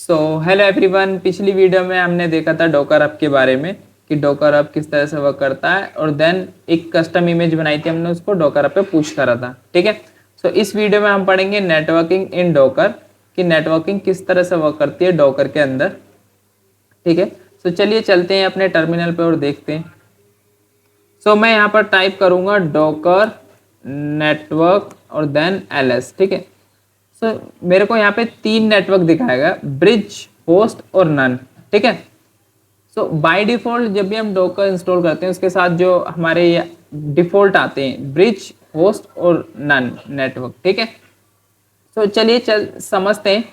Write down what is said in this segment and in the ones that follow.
So hello everyone, पिछली video में हमने देखा था डॉकर हब के बारे में कि डॉकर हब किस तरह से वर्क करता है और देन एक कस्टम इमेज बनाई थी हमने, उसको डॉकर हब पे पुश करा था। ठीक है, सो इस वीडियो में हम पढ़ेंगे नेटवर्किंग इन डॉकर कि नेटवर्किंग किस तरह से वर्क करती है डॉकर के अंदर। ठीक है, सो चलिए चलते हैं अपने टर्मिनल पे और देखते हैं। सो मैं यहाँ पर टाइप करूँगा डॉकर नेटवर्क और देन ls। ठीक है, सो मेरे को यहाँ पे 3 नेटवर्क दिखाएगा, ब्रिज, होस्ट और नन। ठीक है, सो बाय डिफॉल्ट जब भी हम डॉकर इंस्टॉल करते हैं उसके साथ जो हमारे डिफॉल्ट आते हैं ब्रिज, होस्ट और नन नेटवर्क। ठीक है, सो चलिए समझते हैं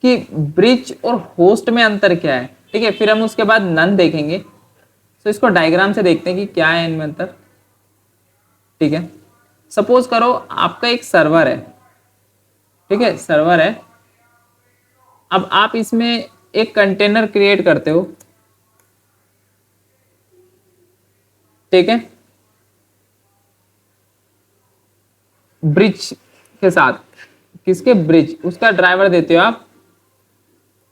कि ब्रिज और होस्ट में अंतर क्या है। ठीक है, फिर हम उसके बाद नन देखेंगे। सो इसको डायग्राम से देखते हैं कि क्या है इनमें अंतर। ठीक है, सपोज करो आपका एक सर्वर है। ठीक है, सर्वर है, अब आप इसमें एक कंटेनर क्रिएट करते हो। ठीक है, ब्रिज के साथ, किसके? ब्रिज, उसका ड्राइवर देते हो आप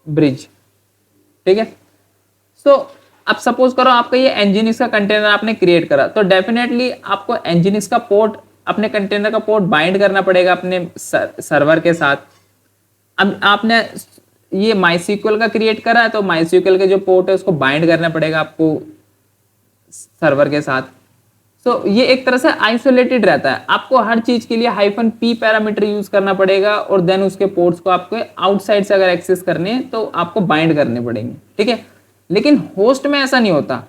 ब्रिज। ठीक है, सो अब सपोज करो आपका ये एनजीनिक्स का कंटेनर आपने क्रिएट करा, तो डेफिनेटली आपको एनजीनिक्स का पोर्ट, अपने कंटेनर का पोर्ट बाइंड करना पड़ेगा अपने सर्वर के साथ। अब आपने ये माइस्क्ल का क्रिएट करा है तो माइस्क्ल के जो पोर्ट है उसको बाइंड करना पड़ेगा आपको सर्वर के साथ। सो ये एक तरह से आइसोलेटेड रहता है, आपको हर चीज के लिए -p पैरामीटर यूज करना पड़ेगा और देन उसके पोर्ट्स को आपको आउटसाइड से अगर एक्सेस करने हैं तो आपको बाइंड करने पड़ेंगे। ठीक है, लेकिन होस्ट में ऐसा नहीं होता।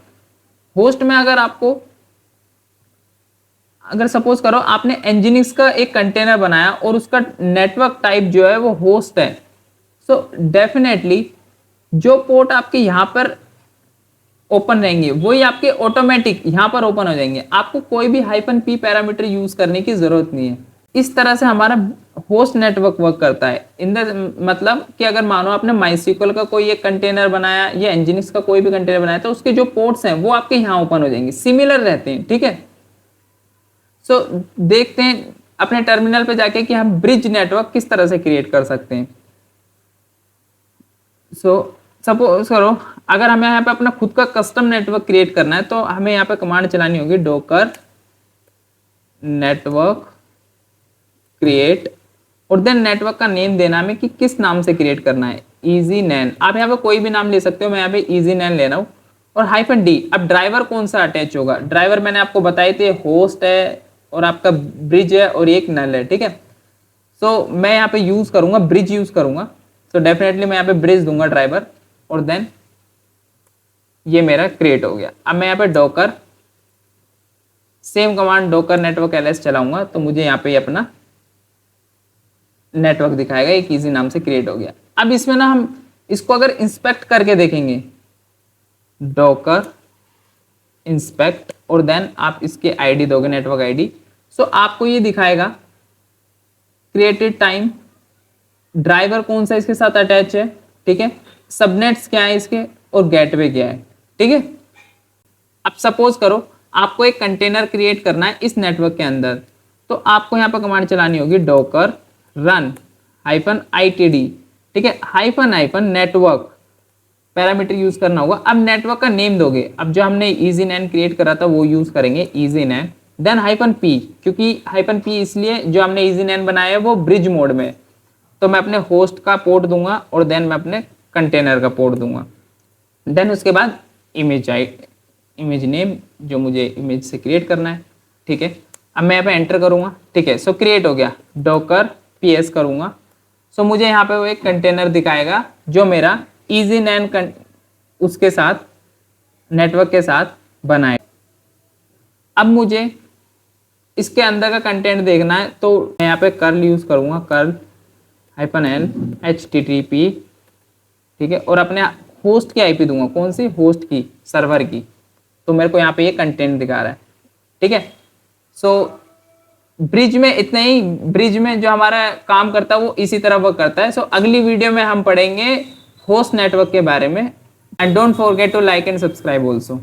होस्ट में अगर सपोज करो आपने एनजीनिक्स का एक कंटेनर बनाया और उसका नेटवर्क टाइप जो है वो होस्ट है, सो डेफिनेटली जो पोर्ट आपके यहाँ पर ओपन रहेंगे वही आपके ऑटोमेटिक यहाँ पर ओपन हो जाएंगे, आपको कोई भी -p पैरामीटर यूज करने की जरूरत नहीं है। इस तरह से हमारा होस्ट नेटवर्क वर्क करता है। इन द मतलब कि अगर मानो आपने माइस्क्ल का कोई एक कंटेनर बनाया या एनजीनिक्स का कोई भी कंटेनर बनाया तो उसके जो पोर्ट्स हैं वो आपके यहाँ ओपन हो जाएंगे, सिमिलर रहते हैं। ठीक है, सो देखते हैं अपने टर्मिनल पे जाके कि हम ब्रिज नेटवर्क किस तरह से क्रिएट कर सकते हैं। सो सपोज करो अगर हमें यहाँ पे अपना खुद का कस्टम नेटवर्क क्रिएट करना है तो हमें यहाँ पे कमांड चलानी होगी डॉकर नेटवर्क क्रिएट और देन नेटवर्क का नेम देना हमें कि किस नाम से क्रिएट करना है। EasyNAN, आप यहाँ पे कोई भी नाम ले सकते हो, मैं यहाँ पे EasyNAN ले रहा हूँ और -d। अब ड्राइवर कौन सा अटैच होगा? ड्राइवर मैंने आपको बताए थे, होस्ट है और आपका ब्रिज है और एक नल है। ठीक है, सो मैं यहाँ पे यूज करूंगा ब्रिज यूज करूंगा, तो डेफिनेटली मैं यहाँ पे ब्रिज दूंगा ड्राइवर और देन ये मेरा क्रिएट हो गया। अब मैं यहाँ पे Docker same command Docker network ls चलाऊंगा तो मुझे यहाँ पे अपना नेटवर्क दिखाएगा, एक इजी नाम से क्रिएट हो गया। अब इसमें ना हम इसको अगर इंस्पेक्ट करके देखेंगे, डॉकर इंस्पेक्ट और देन आप इसके आईडी दोगे, नेटवर्क आईडी, सो आपको ये दिखाएगा क्रिएटेड टाइम, ड्राइवर कौन सा इसके साथ अटैच है। ठीक है, सबनेट्स क्या है इसके और गेटवे क्या है। ठीक है, अब सपोज करो आपको एक कंटेनर क्रिएट करना है इस नेटवर्क के अंदर, तो आपको यहाँ पर कमांड चलानी होगी डॉकर रन -itd। ठीक है, -- नेटवर्क पैरामीटर यूज करना होगा। अब नेटवर्क का नेम दोगे, अब जो हमने EasyNAN क्रिएट करा था वो यूज करेंगे EasyNAN, देन -p, क्योंकि -p इसलिए जो हमने EasyNAN बनाया है वो ब्रिज मोड में, तो मैं अपने होस्ट का पोर्ट दूंगा और देन मैं अपने कंटेनर का पोर्ट दूंगा। देन उसके बाद इमेज नेम जो मुझे इमेज से क्रिएट करना है। ठीक है, अब मैं यहाँ पे एंटर करूंगा। ठीक है, सो क्रिएट हो गया, डॉकर ps करूंगा, सो मुझे यहाँ पे वो एक कंटेनर दिखाएगा जो मेरा EasyNAN उसके साथ नेटवर्क के साथ बनाए। अब मुझे इसके अंदर का कंटेंट देखना है तो मैं यहाँ पे कर्ल यूज करूंगा, कर्ल -l http। ठीक है, और अपने होस्ट की IP दूंगा, कौन सी? होस्ट की, सर्वर की, तो मेरे को यहाँ पे ये कंटेंट दिखा रहा है। ठीक है, सो ब्रिज में इतना ही, ब्रिज में जो हमारा काम करता है वो इसी तरह वर्क करता है। सो अगली वीडियो में हम पढ़ेंगे होस्ट नेटवर्क के बारे में। And don't forget to like and subscribe also.